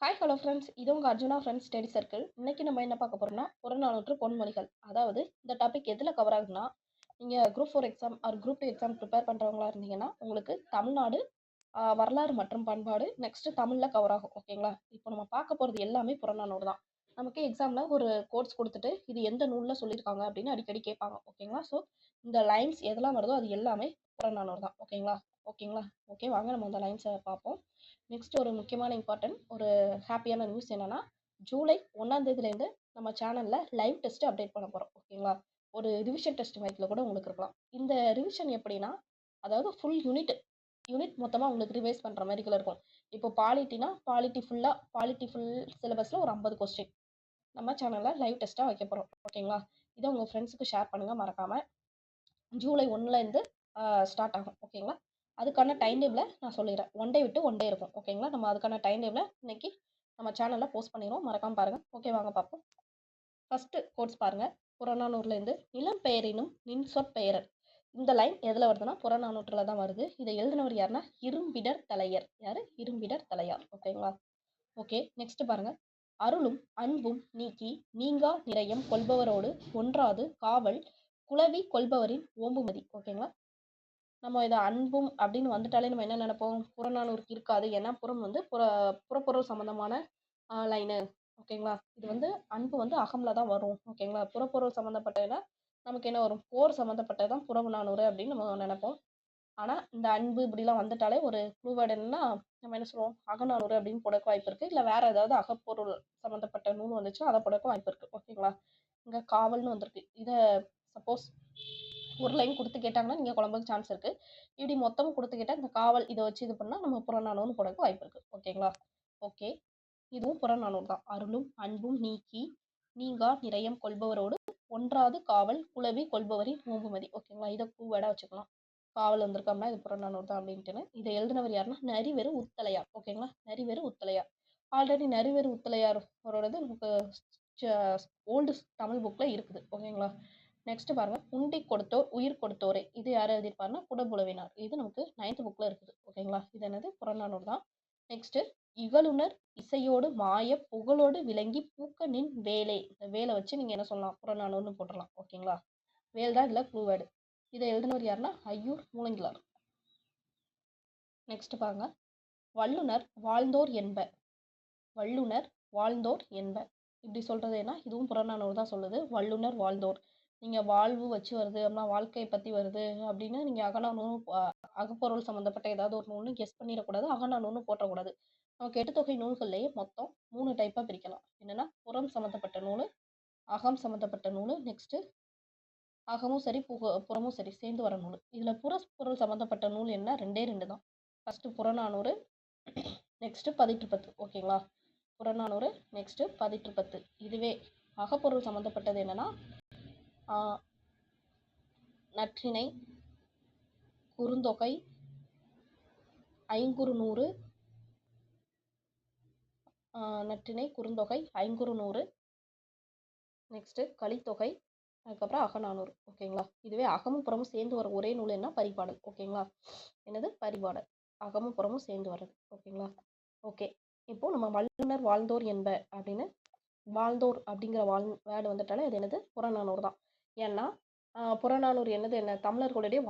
Hi hello friends, இது உங்கள் Arjuna friends study circle. இன்னைக்கு நம்ம என்ன பார்க்க போறோம்னா புறநானூற்று பொன்மொழிகள். அதாவது இந்த டாபிக் எதில் கவர் ஆகுதுன்னா, நீங்கள் group 4 exam or group 2 exam prepare பண்ணுறவங்களா இருந்தீங்கன்னா உங்களுக்கு தமிழ்நாடு வரலாறு மற்றும் பண்பாடு நெக்ஸ்ட் தமிழில் கவர் ஆகும். ஓகேங்களா? இப்போ நம்ம பார்க்க போகிறது எல்லாமே புறநானூறு தான். நமக்கு எக்ஸாமில் ஒரு கோர்ஸ் கொடுத்துட்டு இது எந்த நூலில் சொல்லியிருக்காங்க அப்படின்னு அடிக்கடி கேட்பாங்க. ஓகேங்களா? ஸோ இந்த லைன்ஸ் எதெல்லாம் வருதோ அது எல்லாமே புறநானூறு தான். ஓகேங்களா? ஓகேங்களா? ஓகே, வாங்க நம்ம அந்த லைன்ஸை பார்ப்போம். நெக்ஸ்ட் ஒரு முக்கியமான இம்பார்ட்டன்ட் ஒரு ஹாப்பியான நியூஸ் என்னன்னா, ஜூலை 1ஆம் தேதியிலேருந்து நம்ம சேனல்ல லைவ் டெஸ்ட் அப்டேட் பண்ண போறோம். ஓகேங்களா? ஒரு ரிவிஷன் டெஸ்ட் மையத்தில் கூட உங்களுக்கு இருக்கலாம். இந்த ரிவிஷன் எப்படின்னா, அதாவது ஃபுல் யூனிட் யூனிட் மொத்தமாக உங்களுக்கு ரிவைஸ் பண்ணுற மாதிரி இருக்கும். இப்போ பாலிட்டினா பாலிட்டி ஃபுல் சிலபஸில் ஒரு 50 கொஸ்டின் நம்ம சேனலில் லைவ் டெஸ்ட்டாக வைக்க போகிறோம். ஓகேங்களா? இதை உங்கள் ஃப்ரெண்ட்ஸுக்கு ஷேர் பண்ணுங்கள் மறக்காமல். ஜூலை 1லேருந்து ஸ்டார்ட் ஆகும். ஓகேங்களா? அதுக்கான டைம் டேபிளை நான் சொல்லிடுறேன். ஒன் டே விட்டு ஒன் டே இருக்கும். ஓகேங்களா? நம்ம அதுக்கான டைம் டேபிளை இன்னைக்கு நம்ம சேனலில் போஸ்ட் பண்ணிடுவோம். மறக்காமல் பாருங்கள். ஓகே, வாங்க பார்ப்போம். ஃபஸ்ட்டு கோட்ஸ் பாருங்கள். புறநானூறுலேருந்து நிலம் பெயரினும் நின் சொற்பெயரர். இந்த லைன் எதில் வருதுன்னா புறநானூற்றில் தான் வருது. இதை எழுதினவர் யாருன்னா இரும்பிடர் தலையர். யார்? இரும்பிடர் தலையார். ஓகேங்களா? ஓகே, நெக்ஸ்ட் பாருங்க. அருளும் அன்பும் நீக்கி நீங்கா நிறையம் கொள்பவரோடு ஒன்றாது காவல் குளவி கொள்பவரின் ஓம்புமதி. ஓகேங்களா? நம்ம இதை அன்பும் அப்படின்னு வந்துட்டாலே நம்ம என்ன நினைப்போம்? புறநானூறுக்கு இருக்காது. ஏன்னா புறம் வந்து புறப்பொருள் சம்பந்தமான லைனு. ஓகேங்களா? இது வந்து அன்பு வந்து அகம்ல தான் வரும். ஓகேங்களா? புறப்பொருள் சம்மந்தப்பட்டதுன்னா நமக்கு என்ன வரும்? போர் சம்மந்தப்பட்டது தான் புறநானூறு அப்படின்னு நம்ம நினைப்போம். ஆனால் இந்த அன்பு இப்படிலாம் வந்துட்டாலே ஒரு க்ளூவேர்டு என்னன்னா நம்ம என்ன சொல்லுவோம்? அகநானூறு அப்படின்னு போடக்க வாய்ப்பு இருக்குது. இல்லை வேற ஏதாவது அகப்பொருள் சம்மந்தப்பட்ட நூல் வந்துச்சுன்னா அதை போடக்க வாய்ப்பு இருக்குது. ஓகேங்களா? இங்கே காவல்னு வந்திருக்கு. இதை சப்போஸ் ஒரு லைன் கொடுத்து கேட்டாங்கன்னா நீங்கள் குழம்புக்கு சான்ஸ் இருக்குது. இப்படி மொத்தமும் கொடுத்து கேட்டால் இந்த காவல் இதை வச்சு இது பண்ணால் நம்ம புறநானூறுன்னு போடக்க வாய்ப்பு இருக்குது. ஓகேங்களா? ஓகே, இதுவும் புறநானூறு தான். அருளும் அன்பும் நீக்கி நீங்கா நிறையம் கொள்பவரோடு ஒன்றாது காவல் குளவி கொள்பவரின் ஓம்புமதி. ஓகேங்களா? இதை கூவேடாக வச்சுக்கலாம். காவல் வந்திருக்கோம்னா இது புறநானூறு தான் அப்படின்ட்டுன்னு. இதை எழுதினவர் யாருன்னா நரிவேறு உத்தலையார். ஓகேங்களா? நரிவேறு உத்தலையார். ஆல்ரெடி நரிவேறு உத்தலையார் அவரோடது நமக்கு ஓல்டு தமிழ் புக்கில் இருக்குது. ஓகேங்களா? நெக்ஸ்ட் பாருங்க. உண்டி கொடுத்தோர் உயிர் கொடுத்தோரே. இது யார் எழுதியிருப்பாருன்னா குடபுலவினார். இது நமக்கு 9th புக்ல இருக்குது. ஓகேங்களா? இது என்னது? புறநானூறு தான். நெக்ஸ்ட் இகழுனர் இசையோடு மாய புகழோடு விளங்கி பூக்க நின் வேலை. இந்த வேலை வச்சு நீங்க என்ன சொல்லலாம்? புறநானூறுன்னு போட்டுடலாம். ஓகேங்களா? வேல் தான் இதுல க்ளூவேர்டு. இதை எழுதினவர் யாருன்னா ஐயூர் மூலங்கிலார். நெக்ஸ்ட் பாருங்க. வல்லுனர் வாழ்ந்தோர் என்ப. வல்லுனர் வாழ்ந்தோர் என்ப. இப்படி சொல்றது என்ன? இதுவும் புறநானூறு தான் சொல்லுது. வல்லுனர் வாழ்ந்தோர். நீங்கள் வாழ்வு வச்சு வருது அப்படின்னா வாழ்க்கையை பற்றி வருது அப்படின்னு நீங்கள் அகநானூறு அகப்பொருள் சம்மந்தப்பட்ட ஏதாவது ஒரு நூல்னு கெஸ் பண்ணிடக்கூடாது. அகநானூறுன்னு போட்டக்கூடாது. நமக்கு எட்டுத்தொகை நூல்கள்லேயே மொத்தம் 3 டைப்பாக பிரிக்கலாம். என்னென்னா புறம் சம்மந்தப்பட்ட நூல், அகம் சம்மந்தப்பட்ட நூல், நெக்ஸ்ட்டு அகமும் சரி புறமும் சரி சேர்ந்து வர நூல். இதில் புறப்பொருள் சம்மந்தப்பட்ட நூல் என்ன? 2 தான். First Purananuru, next Pathitrupathu. ஓகேங்களா? புறநானூறு, நெக்ஸ்ட்டு பதிற்றுப்பத்து. இதுவே அகப்பொருள் சம்மந்தப்பட்டது என்னென்னா நற்றிணை, குறுந்தொகை, ஐங்குறுநூறு, நற்றிணை, குறுந்தொகை, ஐங்குறுநூறு, நெக்ஸ்ட்டு கலித்தொகை, அதுக்கப்புறம் அகநானூறு. ஓகேங்களா? இதுவே அகமும் புறமும் சேர்ந்து வர ஒரே நூல் என்ன? பரிபாடல். ஓகேங்களா? என்னது? பரிபாடல். அகமும் புறமும் சேர்ந்து வர்றது. ஓகேங்களா? ஓகே, இப்போ நம்ம வல்லுனர் வாழ்ந்தோர் என்ப அப்படின்னு வாழ்ந்தோர் அப்படிங்கிற வேர்டு வந்துட்டாலே அது என்னது? புறநானூறு தான். ஏன்னா புறநானூறு என்னது? என்ன தமிழர்களுடைய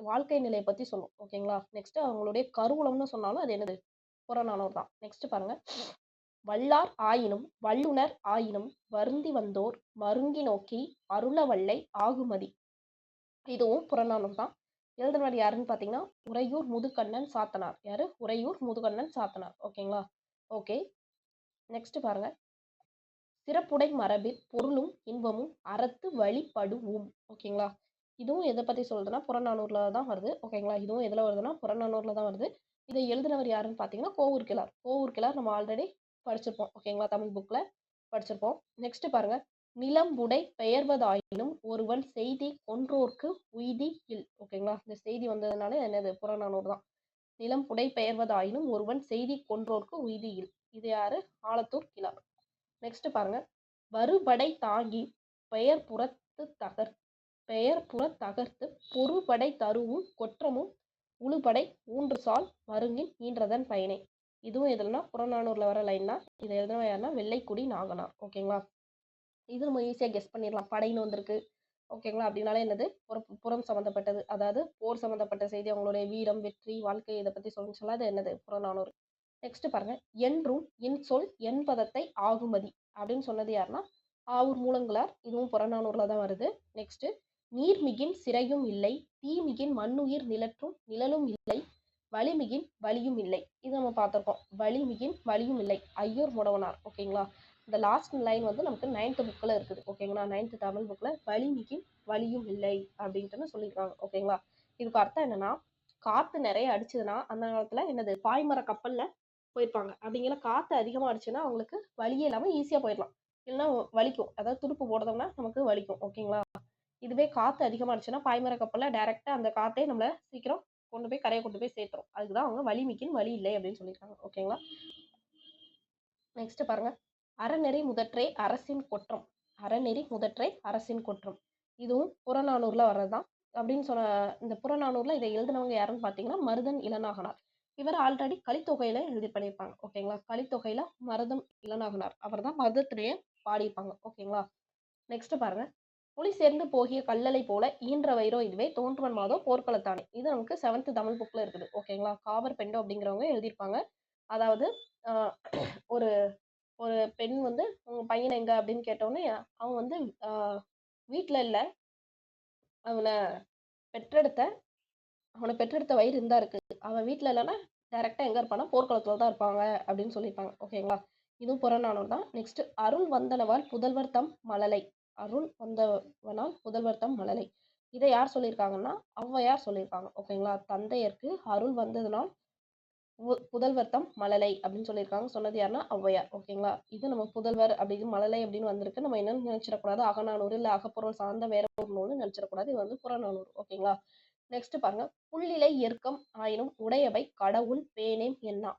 வாழ்க்கை நிலையை பற்றி சொல்லும். ஓகேங்களா? நெக்ஸ்ட் அவங்களுடைய கருவூலம்னு சொன்னாலும் அது என்னது? புறநானூறு தான். நெக்ஸ்ட் பாருங்க. வல்லார் ஆயினும் வல்லுனர் ஆயினும் வருந்தி வந்தோர் மருங்கி நோக்கி அருளவல்லை ஆகுமதி. இதுவும் புறநானூறு தான். எழுதினவர் யாருன்னு பார்த்தீங்கன்னா உறையூர் முதுகண்ணன் சாத்தனார். யாரு? உறையூர் முதுகண்ணன் சாத்தனார். ஓகேங்களா? ஓகே, நெக்ஸ்ட் பாருங்க. சிறப்புடை மரபில் பொருளும் இன்பமும் அறத்து வழிபடுவோம். ஓகேங்களா? இதுவும் எதை பற்றி சொல்றதுன்னா புறநானூறுல தான் வருது. ஓகேங்களா? இதுவும் எதில் வருதுன்னா புறநானூறுல தான் வருது. இதை எழுதினவர் யாருன்னு பார்த்தீங்கன்னா கோவூர் கிழார். கோவூர் கிழார் நம்ம ஆல்ரெடி படிச்சிருப்போம். ஓகேங்களா? தமிழ் புக்கில் படிச்சிருப்போம். நெக்ஸ்ட் பாருங்க. நிலம்புடை பெயர்வதாயினும் ஒருவன் செய்தி கொன்றோர்க்கு உய்தி இல். ஓகேங்களா? இந்த செய்தி வந்ததுனால என்னது? புறநானூறு தான். நிலம் புடை பெயர்வதாயினும் ஒருவன் செய்தி கொன்றோர்க்கு உய்தி இல். இது யாரு? ஆலத்தூர் கிழார். நெக்ஸ்ட் பாருங்க. வருபடை தாங்கி பெயர் புற தகர்த்து பொறுபடை தருவும் கொற்றமும் உழுபடை ஊன்று சால் மருங்கின் ஈன்றதன் பயனே. இதுவும் எதுலனா புறநானூறுல வர லைன் தான். இதை எழுதுனவன் யாருன்னா வெள்ளைக்குடி நாகனார். ஓகேங்களா, இது நம்ம ஈஸியாக கெஸ் பண்ணிடலாம். படைன்னு வந்திருக்கு. ஓகேங்களா, அப்படின்னாலே என்னது புறம் சம்மந்தப்பட்டது, அதாவது போர் சம்மந்தப்பட்ட செய்தி, அவங்களுடைய வீரம் வெற்றி வாழ்க்கை இதை பற்றி சொல்லுச்சுல, அது என்னது புறநானூறு. நெக்ஸ்ட் பாருங்க, என்றும் இன்சொல் என்பதத்தை ஆகுமதி அப்படின்னு சொன்னது யாருன்னா ஆவூர் மூலங்களார். இதுவும் புறநானூறுல தான் வருது. நெக்ஸ்ட், நீர்மிகின் சிறையும் இல்லை, தீமிகின் மண்ணுயிர் நிலற்றும் நிழலும் இல்லை, வலிமிகின் வலியும் இல்லை. இது நம்ம பார்த்துருக்கோம். வலிமிகின் வலியும் இல்லை, ஐயூர் முடவனார். ஓகேங்களா, இந்த லாஸ்ட் லைன் வந்து நமக்கு 9th புக்கில் இருக்குது. ஓகேங்களா, 9th தமிழ் புக்கில் வலிமிகின் வலியும் இல்லை அப்படின்ட்டு சொல்லியிருக்காங்க. ஓகேங்களா, இதுக்கு அர்த்தம் என்னன்னா, காற்று நிறைய அடிச்சதுன்னா அந்த காலத்தில் என்னது பாய்மர கப்பலில் போயிருப்பாங்க. அப்படிங்கிற காற்று அதிகமாக அடிச்சுன்னா அவங்களுக்கு வலியே இல்லாமல் ஈஸியாக போயிடலாம். இல்லைன்னா வலிக்கும், அதாவது துடுப்பு போடுறோம்னா நமக்கு வலிக்கும். ஓகேங்களா, இதுவே காற்று அதிகமாக அடிச்சுன்னா பாய்மர கப்பலில் டைரெக்டாக அந்த காற்றே நம்மளை சீக்கிரம் கொண்டு போய் கரையை கொண்டு போய் சேர்த்துரும். அதுக்குதான் அவங்க வலிமிக்கின் வலி இல்லை அப்படின்னு சொல்லியிருக்காங்க. ஓகேங்களா, நெக்ஸ்ட் பாருங்க, அறநெறி முதற்றே அரசின் குற்றம். அறநெறி முதற்றே அரசின் குற்றம், இதுவும் புறநானூறுல வர்றதுதான். அப்படின்னு சொன்ன இந்த புறநானூறுல இதை எழுதினவங்க யாருன்னு பார்த்தீங்கன்னா மருதன் இளநாகனார். இவர் ஆல்ரெடி கலித்தொகையில எழுதி பண்ணியிருப்பாங்க. ஓகேங்களா, கலித்தொகையில மருதம் இளநாகனார் அவர் தான் மருதத்திலேயே பாடியிருப்பாங்க. ஓகேங்களா, நெக்ஸ்ட் பாருங்க, புலி சேர்ந்து போகிய கல்லலை போல ஈன்ற வயிறோ இதுவே தோன்றுவன் மாதோ போர்க்களத்தானே. இது நமக்கு 7th தமிழ் புக்ல இருக்குது. ஓகேங்களா, காவர் பெண்டோ அப்படிங்கிறவங்க எழுதியிருப்பாங்க. அதாவது ஒரு ஒரு பெண் வந்து உங்க பையன் எங்க அப்படின்னு கேட்டோடனே அவன் வந்து வீட்டுல இல்ல, அவனை பெற்றெடுத்த அவனை பெற்றெடுத்த வயிறு இருந்தா இருக்கு, அவன் வீட்டுல இல்லைன்னா டைரக்டா எங்க இருப்பானா போர்க்களத்துல தான் இருப்பாங்க அப்படின்னு சொல்லியிருப்பாங்க. ஓகேங்களா, இதுவும் புறநானூறு தான். நெக்ஸ்ட், அருள் வந்தனவால் புதல்வர் தம் மழலை. அருள் வந்தவனால் புதல்வர் தம் மழலை, இதை யார் சொல்லியிருக்காங்கன்னா ஔவையார் சொல்லியிருக்காங்க. ஓகேங்களா, தந்தையருக்கு அருள் வந்ததுனால் புதல்வர் தம் மழலை அப்படின்னு சொல்லியிருக்காங்க. சொன்னது யாருன்னா ஔவையார். ஓகேங்களா, இது நம்ம புதல்வர் அப்படின்னு மழலை அப்படின்னு வந்திருக்கு. நம்ம என்னன்னு நினைச்சிடக்கூடாது அகநானூறு இல்லை அகப்பொருள் சார்ந்த வேற ஒரு நூல்னு நினைச்சிடக்கூடாது. இது வந்து புறநானூறு. ஓகேங்களா, நெக்ஸ்ட் பாருங்க, புள்ளிலை எருக்கம் ஆயினும் உடையவை கடவுள் பேணேம் என்ன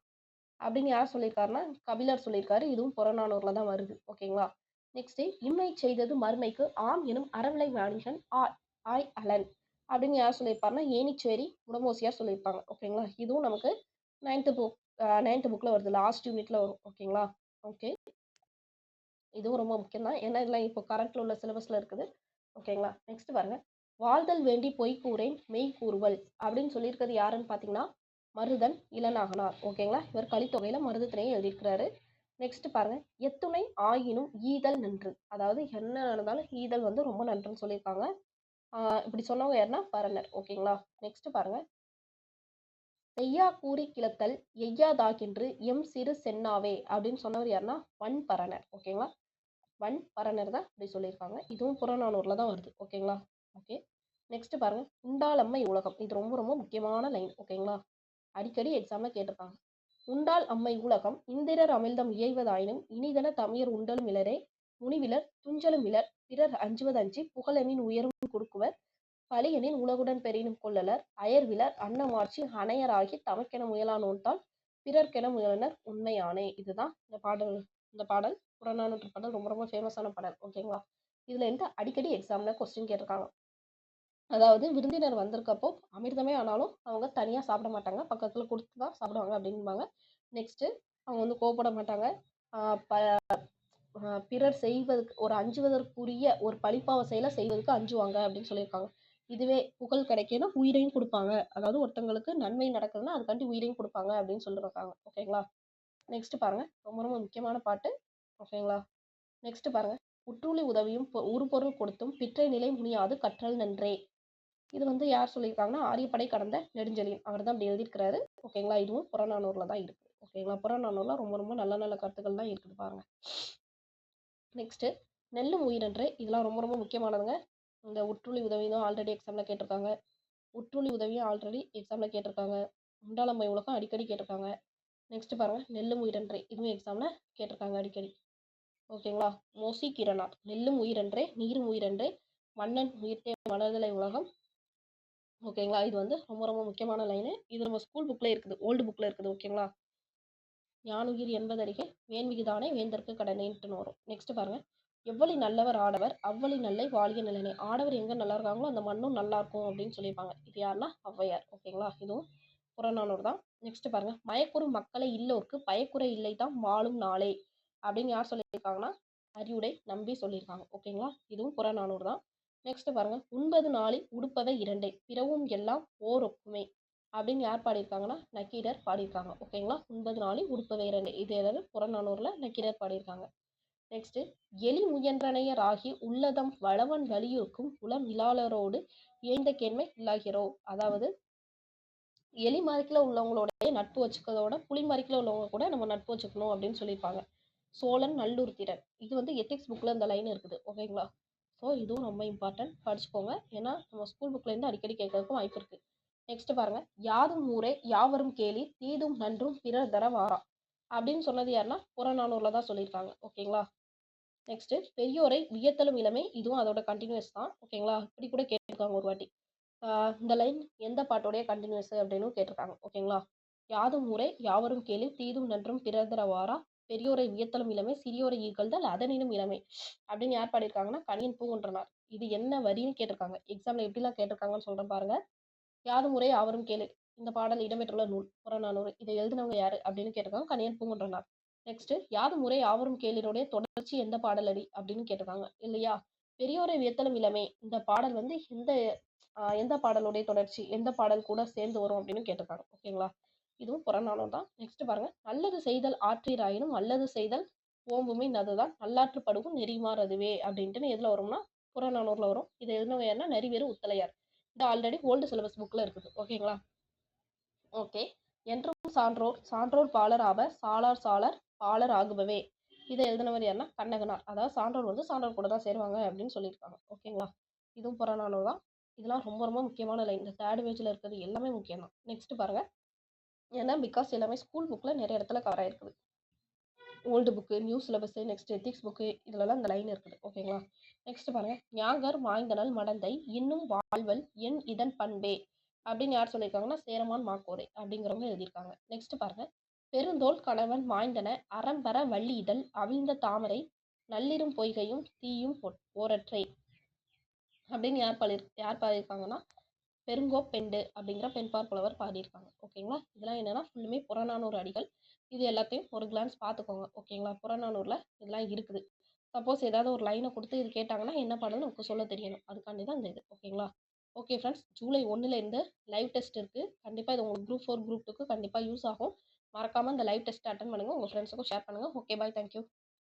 அப்படின்னு யார் சொல்லியிருக்காருன்னா கபிலர் சொல்லியிருக்காரு. இதுவும் புறநானூறுல தான் வருது. ஓகேங்களா, நெக்ஸ்ட், இம்மை செய்தது மறுமைக்கு ஆம் எனும் அறவிலை வாணிகன் ஆய் அலன் அப்படின்னு யார் சொல்லியிருப்பாருன்னா ஏனிச்சேரி முடமோசியார் சொல்லியிருப்பாங்க. ஓகேங்களா, இதுவும் நமக்கு 9th புக்ல வருது, லாஸ்ட் யூனிட்ல வரும். ஓகேங்களா, ஓகே, இதுவும் ரொம்ப முக்கியம் தான். ஏன்னா இதெல்லாம் இப்போ கரண்ட்ல உள்ள சிலபஸ்ல இருக்குது. ஓகேங்களா, நெக்ஸ்ட் பாருங்க, வாழ்தல் வேண்டி பொய் கூறேன் மெய் கூறுவல் அப்படின்னு சொல்லியிருக்கிறது யாருன்னு பார்த்தீங்கன்னா மருதன் இளநாகனார். ஓகேங்களா, இவர் கலித்தொகையில மருதத்தினையும் எழுதியிருக்கிறாரு. நெக்ஸ்ட் பாருங்க, எத்துணை ஆயினும் ஈதல் நன்று, அதாவது என்ன நடந்தாலும் ஈதல் வந்து ரொம்ப நன்றுன்னு சொல்லியிருக்காங்க. இப்படி சொன்னவங்க யாருன்னா பரணர். ஓகேங்களா, நெக்ஸ்ட் பாருங்க, செய்யா கூறி கிளத்தல் எய்யாதாகின்று எம் சிறு சென்னாவே அப்படின்னு சொன்னவர் யாருன்னா வன்பரணர். ஓகேங்களா, வன்பரணர் தான் இப்படி சொல்லியிருக்காங்க. இதுவும் புறநானூறுல தான் வருது. ஓகேங்களா, ஓகே, நெக்ஸ்ட் பாருங்க, உண்டாளம்மை உலகம். இது ரொம்ப ரொம்ப முக்கியமான லைன். ஓகேங்களா, அடிக்கடி எக்ஸாம்ல கேட்டிருக்காங்க. உண்டால் அம்மை உலகம் இந்திரர் அமிழ்தம் இயைவதாயினும் இனிதன தமியர் உண்டலும் இலரே முனிவிலர் துஞ்சலும் இலர் பிறர் அஞ்சுவதஞ்சி புகழெனின் உயரும் கொடுக்குவர் பழியெனின் உலகுடன் பெறினும் கொள்ளலர் அயர்விலர் அன்னமாட்சி அணையராகி தமக்கென முயலா நோன்தால் பிறர்க்கென முயலனர் உண்மையானே. இதுதான் இந்த பாடல் புறநானூற்று பாடல் ரொம்ப ரொம்ப ஃபேமஸான பாடல். ஓகேங்களா, இதுல இருந்து அடிக்கடி எக்ஸாம்ல கொஸ்டின் கேட்டிருக்காங்க. அதாவது விருந்தினர் வந்திருக்கப்போ அமிர்தமே ஆனாலும் அவங்க தனியா சாப்பிட மாட்டாங்க, பக்கத்துல கொடுத்து தான் சாப்பிடுவாங்க அப்படின்பாங்க. நெக்ஸ்ட், அவங்க வந்து கோவப்பட மாட்டாங்க. பிறர் செய்வதற்கு ஒரு அஞ்சுவதற்குரிய ஒரு பழிப்பாவ செயலை செய்வதற்கு அஞ்சுவாங்க அப்படின்னு சொல்லியிருக்காங்க. இதுவே புகழ் கிடைக்கணும் உயிரையும் கொடுப்பாங்க, அதாவது ஒருத்தங்களுக்கு நன்மை நடக்குதுன்னா அதுக்காண்டி உயிரையும் கொடுப்பாங்க அப்படின்னு சொல்லியிருக்காங்க. ஓகேங்களா, நெக்ஸ்ட் பாருங்க, ரொம்ப ரொம்ப முக்கியமான பாட்டு. ஓகேங்களா, நெக்ஸ்ட் பாருங்க, உற்றூழி உதவியும் ஒரு பொருள் கொடுத்தும் பிற்றை நிலை முனியாது கற்றல் நன்றே. இது வந்து யார் சொல்லியிருக்காங்கன்னா ஆரியப்படை கடந்த நெடுஞ்செழியன், அவர் தான் அப்படி எழுதியிருக்கிறாரு. ஓகேங்களா, இதுவும் புறநானூறுல தான் இருக்குது. ஓகேங்களா, புறநானூறுல ரொம்ப ரொம்ப நல்ல நல்ல கருத்துக்கள் தான் இருக்குது பாருங்க. நெக்ஸ்ட், நெல்லும் உயிரென்று, இதெல்லாம் ரொம்ப ரொம்ப முக்கியமானதுங்க. இந்த உற்றுளி உதவியும் ஆல்ரெடி எக்ஸாம்ல கேட்டிருக்காங்க. உற்றுளி உதவியும் ஆல்ரெடி எக்ஸாம்ல கேட்டிருக்காங்க. உண்டாளம்மை உலகம் அடிக்கடி கேட்டிருக்காங்க. நெக்ஸ்ட் பாருங்க, நெல்லும் உயிரென்றே, இதுவும் எக்ஸாம்ல கேட்டிருக்காங்க அடிக்கடி. ஓகேங்களா, மோசி கிரணார், நெல்லும் உயிரென்றே நீரும் உயிரென்றே மன்னன் உயிர்த்தே மலர்தலை உலகம். ஓகேங்களா, இது வந்து ரொம்ப ரொம்ப முக்கியமான லைனு. இது நம்ம ஸ்கூல் புக்ல இருக்குது, ஓல்டு புக்ல இருக்குது. ஓகேங்களா, யானுயிர் என்பதறிகை வேண்மிகுதானே வேந்தற்கு கடனேன்ட்டுன்னு வரும். நெக்ஸ்ட் பாருங்க, எவ்வளி நல்லவர் ஆடவர் அவ்வளி நல்லை வாழிய நிலனே. ஆடவர் எங்க நல்லா இருக்காங்களோ அந்த மண்ணும் நல்லா இருக்கும் அப்படின்னு சொல்லியிருப்பாங்க. இது யாருன்னா ஔவையார். ஓகேங்களா, இதுவும் புறநானூறு தான். நெக்ஸ்ட் பாருங்க, மயக்குறு மக்களை இல்லோர்க்கு பயக்குறை இல்லை தான் வாழும் நாளே அப்படின்னு யார் சொல்லியிருக்காங்கன்னா அறிவுடை நம்பி சொல்லியிருக்காங்க. ஓகேங்களா, இதுவும் புறநானூறு தான். நெக்ஸ்ட் பாருங்க, உண்பது நாளில் உடுப்பவை இரண்டே பிறவும் எல்லாம் ஓர் ஒக்குமே அப்படின்னு யார் பாடியிருக்காங்கன்னா நக்கீரர் பாடியிருக்காங்க. ஓகேங்களா, உண்பது நாளில் உடுப்பவை இரண்டே, இது ஏதாவது புறநானூறுல நக்கீரர் பாடியிருக்காங்க. நெக்ஸ்ட், எலி முயன்றனையராகி உள்ளதம் வளவன் வலியுறுக்கும் உளம் இலாளரோடு ஏய்ந்த கேண்மை இல்லாகிறோ, அதாவது எலி மரக்கில் உள்ளவங்களோட நட்பு வச்சுக்கிறதோட புலி மரக்கில் உள்ளவங்க கூட நம்ம நட்பு வச்சுக்கணும் அப்படின்னு சொல்லியிருப்பாங்க. சோழன் நல்லுறுத்திரன், இது வந்து எத்திக்ஸ் புக்கில் இந்த லைன் இருக்குது. ஓகேங்களா, ஸோ இதுவும் ரொம்ப இம்பார்ட்டன்ட், படிச்சுக்கோங்க. ஏன்னா நம்ம ஸ்கூல் புக்லேருந்து அடிக்கடி கேட்கறதுக்கும் வாய்ப்பு இருக்குது. நெக்ஸ்ட் பாருங்க, யாதும் ஊரே யாவரும் கேலி தீதும் நன்றும் பிறர் தர வாரா அப்படின்னு சொன்னது யாருன்னா புறநானூறுல தான் சொல்லியிருக்காங்க. ஓகேங்களா, நெக்ஸ்ட், பெரியோரை வியத்தலும் இளமை, இதுவும் அதோட கண்டினியூஸ் தான். ஓகேங்களா, இப்படி கூட கேட்டிருக்காங்க ஒரு வாட்டி. இந்த லைன் எந்த பாட்டோடைய கண்டினியூஸ் அப்படின்னு கேட்டிருக்காங்க. ஓகேங்களா, யாதும் ஊரே யாவரும் கேலி தீதும் நன்றும் பிறர் வாரா பெரியோரை வியத்தலும் இளமை சிறியோரை ஈகழ்தல் அதனினும் இளமை அப்படின்னு யார் பாடியிருக்காங்கன்னா கணியன் பூங்குன்றனார். இது என்ன வரின்னு கேட்டிருக்காங்க. எக்ஸாம்ல எப்படிலாம் கேட்டிருக்காங்கன்னு சொல்றேன் பாருங்க. யாதும் ஊரே யாவரும் கேளு, இந்த பாடல் இடம்பெற்றுள்ள நூல் புறநானூறு. இதை எழுதினவங்க யாரு அப்படின்னு கேட்டிருக்காங்க, கணியன் பூங்குன்றனார். நெக்ஸ்ட், யாதும் ஊரே யாவரும் கேளினுடைய தொடர்ச்சி எந்த பாடலடி அப்படின்னு கேட்டிருக்காங்க இல்லையா. பெரியோரை வியத்தலும் இளமை, இந்த பாடல் வந்து எந்த பாடலுடைய தொடர்ச்சி, எந்த பாடல் கூட சேர்ந்து வரும் அப்படின்னு கேட்டிருக்காங்க. ஓகேங்களா, இதுவும் புறநானூறு தான். நெக்ஸ்ட் பாருங்க, நல்லது செய்தல் ஆற்றீராயினும் அல்லது செய்தல் ஓம்புமை அதுதான் நல்லாற்று படுகும் நெறிமார் அதுவே அப்படின்ட்டு எதுல வரும்னா புறநானூறுல வரும். இதை எழுதினவங்க யாருன்னா நரிவேறு உத்தலையார். இது ஆல்ரெடி ஓல்டு சிலபஸ் புக்ல இருக்குது. ஓகேங்களா, ஓகே. என்றும் சான்றோர் சான்றோர் பாலர் ஆவர் சாலார் சாலர் பாலர் ஆகுபவே, இதை எழுதினவர் யாருன்னா கண்ணகனார். அதாவது சான்றோர் வந்து சான்றோர் கூட தான் சேருவாங்க அப்படின்னு சொல்லியிருக்காங்க. ஓகேங்களா, இதுவும் புறநானூறு தான். இதெல்லாம் ரொம்ப ரொம்ப முக்கியமான லைன். இந்த தேர்ட் பேஜ்ல இருக்கிறது எல்லாமே முக்கியம் தான். நெக்ஸ்ட் பாருங்க, ஏன்னா பிகாஸ் எல்லாமே ஸ்கூல் புக்ல நிறைய இடத்துல கவர் ஆயிருக்குது. Old book, new syllabus, next ethics book, இதுலலாம் இந்த லைன் இருக்குது. ஓகேங்களா, நெக்ஸ்ட் பாருங்க, ஞாங்கர் மாய்ந்தனல் மடந்தை இன்னும் வாழ்வல் என் இதன் பண்பே அப்படின்னு யார் சொல்லியிருக்காங்கன்னா சேரமான் மாக்கோரை அப்படிங்கிறவங்க எழுதியிருக்காங்க. நெக்ஸ்ட் பாருங்க, பெருந்தோல் கணவன் மாய்ந்தன அறம்பெற வள்ளி இதழ் அவிழ்ந்த தாமரை நள்ளிரும் பொய்கையும் தீயும் ஓரற்றை அப்படின்னு யார் பாடியிருக்காங்கன்னா பெருங்கோப்பெண்டு அப்படிங்கிற பெண்பார் புலவர் பாடியிருக்காங்க. ஓகேங்களா, இதெல்லாம் என்னன்னா ஃபுல்லுமே புறநானூறு அடிகள். இது எல்லாத்தையும் ஒரு கிளான்ஸ் பார்த்துக்கோங்க. ஓகேங்களா, புறநானூறுல இதெல்லாம் இருக்குது. சப்போஸ் ஏதாவது ஒரு லைனை கொடுத்து இது கேட்டாங்கன்னா என்ன பாடல்னு நமக்கு சொல்ல தெரியணும். அதுக்காண்டி தான் இந்த இது. ஓகேங்களா, ஓகே ஃப்ரெண்ட்ஸ், ஜூலை 1லேருந்து லைவ் டெஸ்ட் இருக்குது. கண்டிப்பாக இது உங்களுக்கு குரூப் 4 குரூப் 2க்கு கண்டிப்பாக யூஸ் ஆகும். மறக்காமல் இந்த லைவ் டெஸ்ட் அட்டன் பண்ணுங்கள். உங்கள் ஃப்ரெண்ட்ஸுக்கும் ஷேர் பண்ணுங்கள். ஓகே, பாய், தேங்க்யூ.